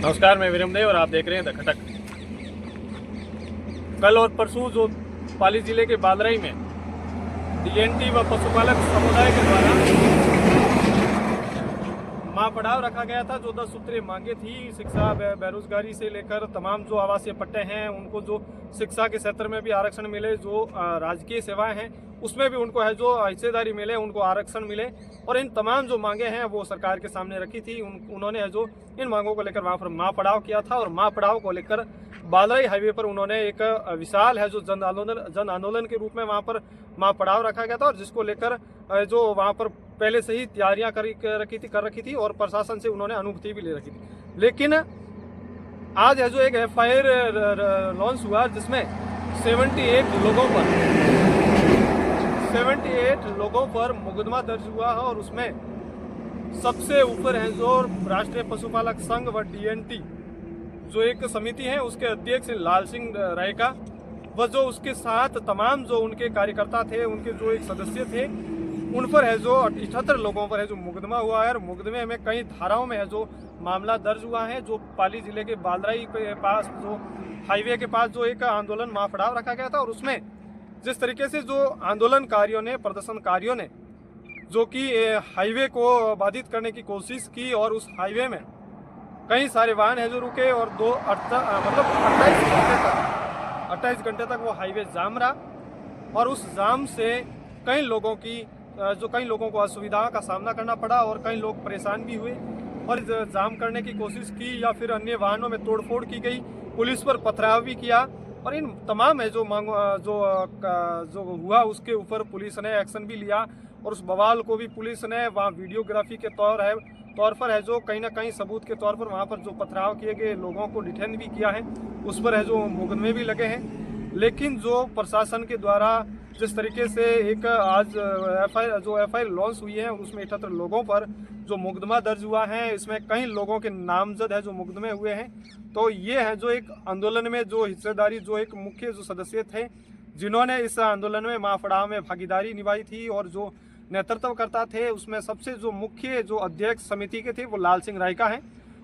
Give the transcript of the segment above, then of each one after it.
नमस्कार, मैं वीरम देव और आप देख रहे हैं द खटक। कल और परसों जो पाली जिले के बालराई में डीएनटी व पशुपालक समुदाय के द्वारा माँ पड़ाव रखा गया था। जो 10 सूत्रीय मांगे थी, शिक्षा, बेरोजगारी से लेकर तमाम जो आवासीय पट्टे हैं उनको, जो शिक्षा के क्षेत्र में भी आरक्षण मिले, जो राजकीय सेवाएं हैं उसमें भी उनको है जो हिस्सेदारी मिले, उनको आरक्षण मिले। और इन तमाम जो मांगे हैं वो सरकार के सामने रखी थी। उन्होंने है जो इन मांगों को लेकर वहाँ पर माँ पड़ाव किया था और माँ पड़ाव को लेकर बालराई हाईवे पर उन्होंने एक विशाल है जो जन आंदोलन के रूप में वहाँ पर माँ पड़ाव रखा गया था, और जिसको लेकर जो वहाँ पर पहले से ही तैयारियां कर रखी थी और प्रशासन से उन्होंने अनुमति भी ले रखी थी। लेकिन आज है जो एक एफआईआर लॉन्च हुआ जिसमें 78 लोगों पर मुकदमा दर्ज हुआ है, और उसमें सबसे ऊपर है जो राष्ट्रीय पशुपालक संघ व डीएनटी जो एक समिति है उसके अध्यक्ष लाल सिंह रायका व जो उसके साथ तमाम जो उनके कार्यकर्ता थे, उनके जो एक सदस्य थे, उन पर है जो 78 लोगों पर है जो मुकदमा हुआ है। और मुकदमे में कई धाराओं में है जो मामला दर्ज हुआ है। जो पाली जिले के बालराई के पास जो हाईवे के पास जो एक आंदोलन माँ पड़ाव रखा गया था, और उसमें जिस तरीके से जो आंदोलनकारियों ने, प्रदर्शनकारियों ने जो कि हाईवे को बाधित करने की कोशिश की, और उस हाईवे में कई सारे वाहन है जो रुके, और 28 घंटे तक वो हाईवे जाम रहा। और उस जाम से कई लोगों को असुविधाओं का सामना करना पड़ा, और कई लोग परेशान भी हुए और जाम करने की कोशिश की, या फिर अन्य वाहनों में तोड़फोड़ की गई, पुलिस पर पथराव भी किया। और इन तमाम है जो हुआ उसके ऊपर पुलिस ने एक्शन भी लिया, और उस बवाल को भी पुलिस ने वहाँ वीडियोग्राफी के तौर पर है जो कहीं ना कहीं सबूत के तौर पर वहाँ पर जो पथराव किए गए लोगों को डिटेन भी किया है, उस पर है जो मुकदमे भी लगे हैं। लेकिन जो प्रशासन के द्वारा जिस तरीके से एक आज एफआईआर लॉन्च हुई है, उसमें 78 लोगों पर जो मुकदमा दर्ज हुआ है, इसमें कई लोगों के नामजद है जो मुकदमे हुए हैं। तो ये है जो एक आंदोलन में जो हिस्सेदारी, जो एक मुख्य जो सदस्य थे जिन्होंने इस आंदोलन में माँ पड़ाव में भागीदारी निभाई थी और जो नेतृत्व करता थे, उसमें सबसे जो मुख्य जो अध्यक्ष समिति के थे वो लाल सिंह रायका हैं,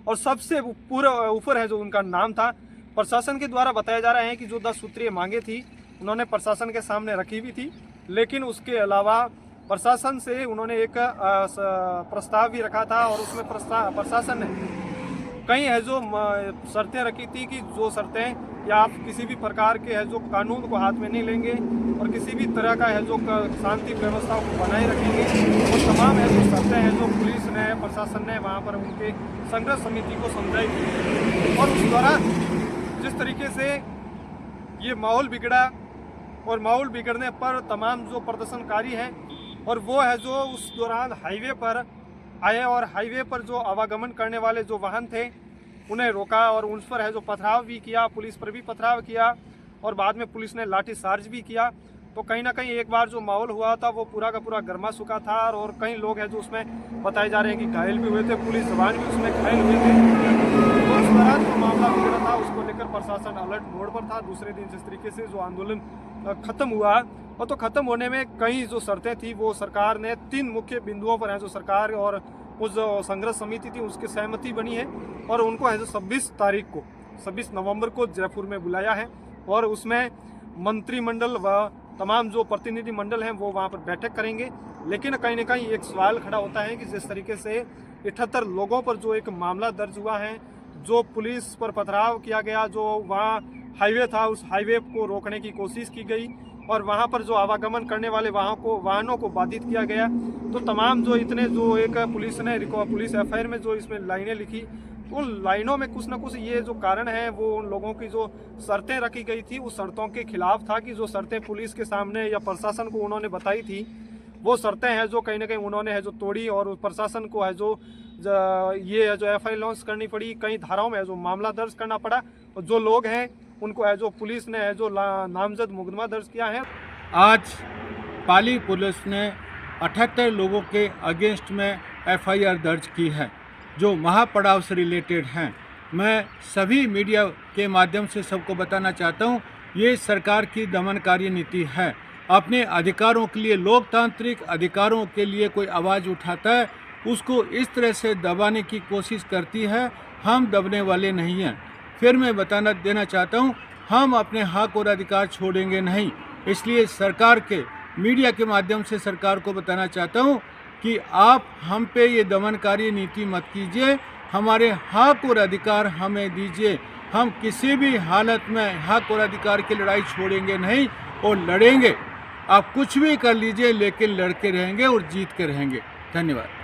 और सबसे ऊपर है जो उनका नाम था। प्रशासन के द्वारा बताया जा रहा है कि जो 10 सूत्रीय मांगे थी उन्होंने प्रशासन के सामने रखी भी थी, लेकिन उसके अलावा प्रशासन से उन्होंने एक प्रस्ताव भी रखा था, और उसमें प्रशासन ने कई है जो शर्तें रखी थी कि जो शर्तें या आप किसी भी प्रकार के है जो कानून को हाथ में नहीं लेंगे और किसी भी तरह का है जो शांति व्यवस्था को बनाए रखेंगे। और तमाम है जो शर्तें हैं जो पुलिस ने, प्रशासन ने वहाँ पर उनके संघर्ष समिति को समझाई थी। और उस दौरान जिस तरीके से ये माहौल बिगड़ा, और माहौल बिगड़ने पर तमाम जो प्रदर्शनकारी हैं और वो है जो उस दौरान हाईवे पर आए, और हाईवे पर जो आवागमन करने वाले जो वाहन थे उन्हें रोका, और उन पर है जो पथराव भी किया, पुलिस पर भी पथराव किया, और बाद में पुलिस ने लाठी चार्ज भी किया। तो कहीं ना कहीं एक बार जो माहौल हुआ था वो पूरा का पूरा गर्मा चुका था, और कई लोग हैं जो उसमें बताए जा रहे हैं कि घायल भी हुए थे, पुलिस जवान भी उसमें घायल हुए थे। तो इस दौरान जो मामला बिगड़ा था उसको लेकर प्रशासन अलर्ट मोड पर था। दूसरे दिन जिस तरीके से जो आंदोलन खत्म हुआ, और तो खत्म होने में कई जो शर्तें थी वो सरकार ने 3 मुख्य बिंदुओं पर है जो सरकार और उस जो संघर्ष समिति थी उसकी सहमति बनी है, और उनको है जो 26 नवंबर को जयपुर में बुलाया है, और उसमें मंत्रिमंडल व तमाम जो प्रतिनिधि मंडल हैं वो वहाँ पर बैठक करेंगे। लेकिन कहीं ना कहीं एक सवाल खड़ा होता है कि जिस तरीके से 78 लोगों पर जो एक मामला दर्ज हुआ है, जो पुलिस पर पथराव किया गया, जो वहाँ हाईवे था उस हाईवे को रोकने की कोशिश की गई, और वहाँ पर जो आवागमन करने वाले वाहनों को बाधित किया गया, तो तमाम जो इतने जो एक पुलिस एफआईआर में जो इसमें लाइनें लिखी, उन लाइनों में कुछ ना कुछ ये जो कारण है वो उन लोगों की जो शर्तें रखी गई थी उस शर्तों के खिलाफ था, कि जो शर्तें पुलिस के सामने या प्रशासन को उन्होंने बताई थी वो शर्तें हैं जो कहीं ना कहीं उन्होंने है जो तोड़ी, और प्रशासन को है जो ये जो एफआईआर लॉन्च करनी पड़ी, कई धाराओं में जो मामला दर्ज करना पड़ा, और जो लोग हैं उनको है जो पुलिस ने है जो नामजद मुकदमा दर्ज किया है। आज पाली पुलिस ने 78 लोगों के अगेंस्ट में एफआईआर दर्ज की है जो महापड़ाव से रिलेटेड हैं। मैं सभी मीडिया के माध्यम से सबको बताना चाहता हूँ, ये सरकार की दमनकारी नीति है। अपने अधिकारों के लिए, लोकतांत्रिक अधिकारों के लिए कोई आवाज़ उठाता है उसको इस तरह से दबाने की कोशिश करती है हम दबने वाले नहीं हैं। फिर मैं बताना देना चाहता हूँ, हम अपने हक और अधिकार छोड़ेंगे नहीं। इसलिए सरकार के मीडिया के माध्यम से सरकार को बताना चाहता हूँ कि आप हम पे ये दमनकारी नीति मत कीजिए, हमारे हक और अधिकार हमें दीजिए। हम किसी भी हालत में हक और अधिकार की लड़ाई छोड़ेंगे नहीं और लड़ेंगे। आप कुछ भी कर लीजिए, लेकिन लड़के रहेंगे और जीत के रहेंगे। धन्यवाद।